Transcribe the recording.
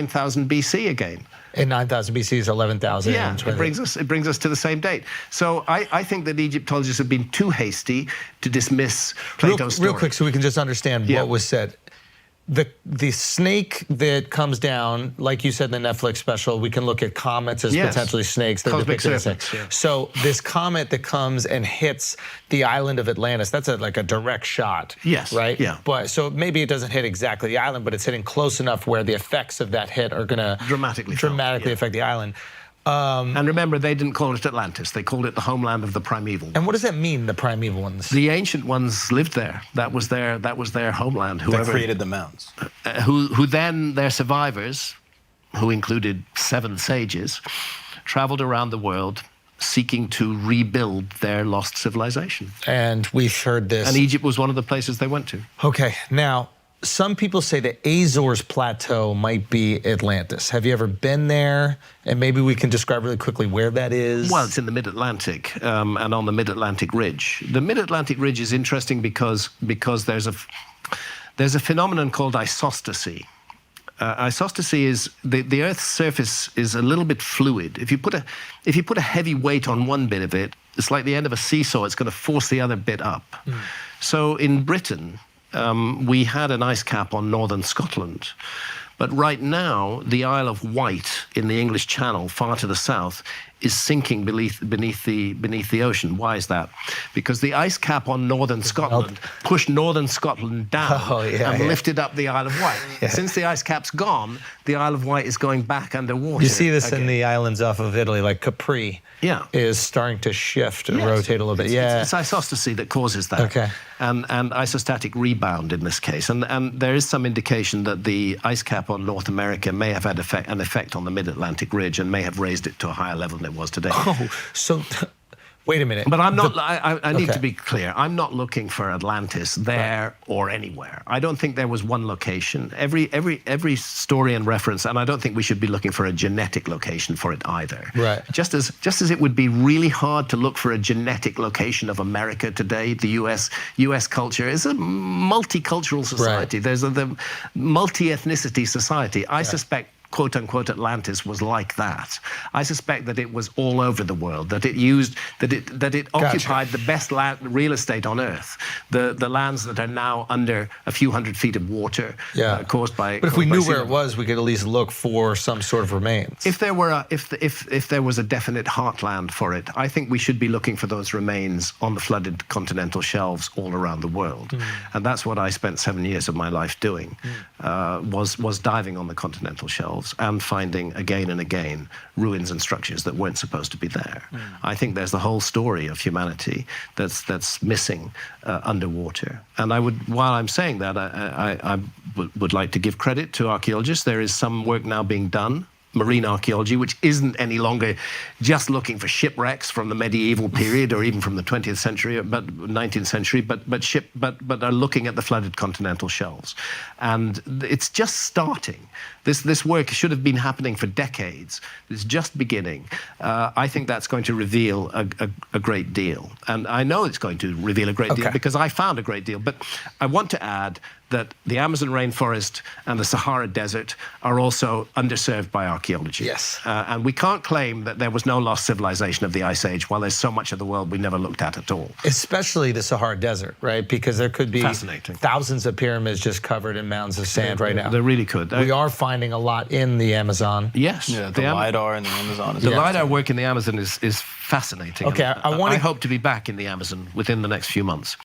9,000 BC again. And 9,000 BC is 11,000. Yeah, it brings us to the same date. So I think that Egyptologists have been too hasty to dismiss Plato's story. Real quick, so we can just understand what was said. The snake that comes down, like you said in the Netflix special, we can look at comets as potentially snakes. Cosmic serpents, So this comet that comes and hits the island of Atlantis, that's like a direct shot. Yes. Right? Yeah. But so maybe it doesn't hit exactly the island, but it's hitting close enough where the effects of that hit are going to dramatically affect the island. And remember, they didn't call it Atlantis. They called it the homeland of the primeval. And what does that mean, the primeval ones? The ancient ones lived there. That was their homeland. Whoever that created the mountains. Who then, their survivors, who included 7 sages, traveled around the world seeking to rebuild their lost civilization. And we've heard this. And Egypt was one of the places they went to. Okay, now, some people say the Azores Plateau might be Atlantis. Have you ever been there? And maybe we can describe really quickly where that is. Well, it's in the Mid-Atlantic and on the Mid-Atlantic Ridge. The Mid-Atlantic Ridge is interesting because there's a phenomenon called isostasy. Isostasy is the Earth's surface is a little bit fluid. If you put a heavy weight on one bit of it, it's like the end of a seesaw. It's going to force the other bit up. So in Britain, we had an ice cap on northern Scotland. But right now, the Isle of Wight in the English Channel, far to the south, is sinking beneath the ocean. Why is that? Because the ice cap on northern Scotland pushed northern Scotland down and lifted up the Isle of Wight. Since the ice cap's gone, the Isle of Wight is going back underwater. You see this in the islands off of Italy, like Capri is starting to shift and rotate a little bit. It's isostasy that causes that. Okay. And isostatic rebound in this case. And there is some indication that the ice cap on North America may have had an effect on the Mid-Atlantic Ridge and may have raised it to a higher level than it was today. Oh, so wait a minute. But I'm not, I need to be clear. I'm not looking for Atlantis there or anywhere. I don't think there was one location. Every story and reference, and I don't think we should be looking for a genetic location for it either. Right. Just as it would be really hard to look for a genetic location of America today, the US culture is a multicultural society. Right. There's the multi-ethnicity society. I suspect quote-unquote Atlantis was like that. I suspect that it was all over the world, that it occupied the best real estate on Earth, the lands that are now under a few hundred feet of water caused by. But if we knew where it was, we could at least look for some sort of remains. If there were if there was a definite heartland for it, I think we should be looking for those remains on the flooded continental shelves all around the world, and that's what I spent 7 years of my life doing, was diving on the continental shelves and finding again and again ruins and structures that weren't supposed to be there. I think there's the whole story of humanity that's missing underwater. And while I'm saying that, I would like to give credit to archaeologists. There is some work now being done, marine archaeology, which isn't any longer just looking for shipwrecks from the medieval period or even from the 20th century, but 19th century, but are looking at the flooded continental shelves. And it's just starting. This work should have been happening for decades. It's just beginning. I think that's going to reveal a great deal. And I know it's going to reveal a great deal because I found a great deal. But I want to add that the Amazon rainforest and the Sahara Desert are also underserved by archaeology. Yes. And we can't claim that there was no lost civilization of the Ice Age while there's so much of the world we never looked at all. Especially the Sahara Desert, right? Because there could be thousands of pyramids just covered in mounds of sand right now. They really could. We are finding a lot in the Amazon. Yes. Yeah, the LiDAR in the Amazon. The LiDAR work in the Amazon is fascinating. Okay, I hope to be back in the Amazon within the next few months.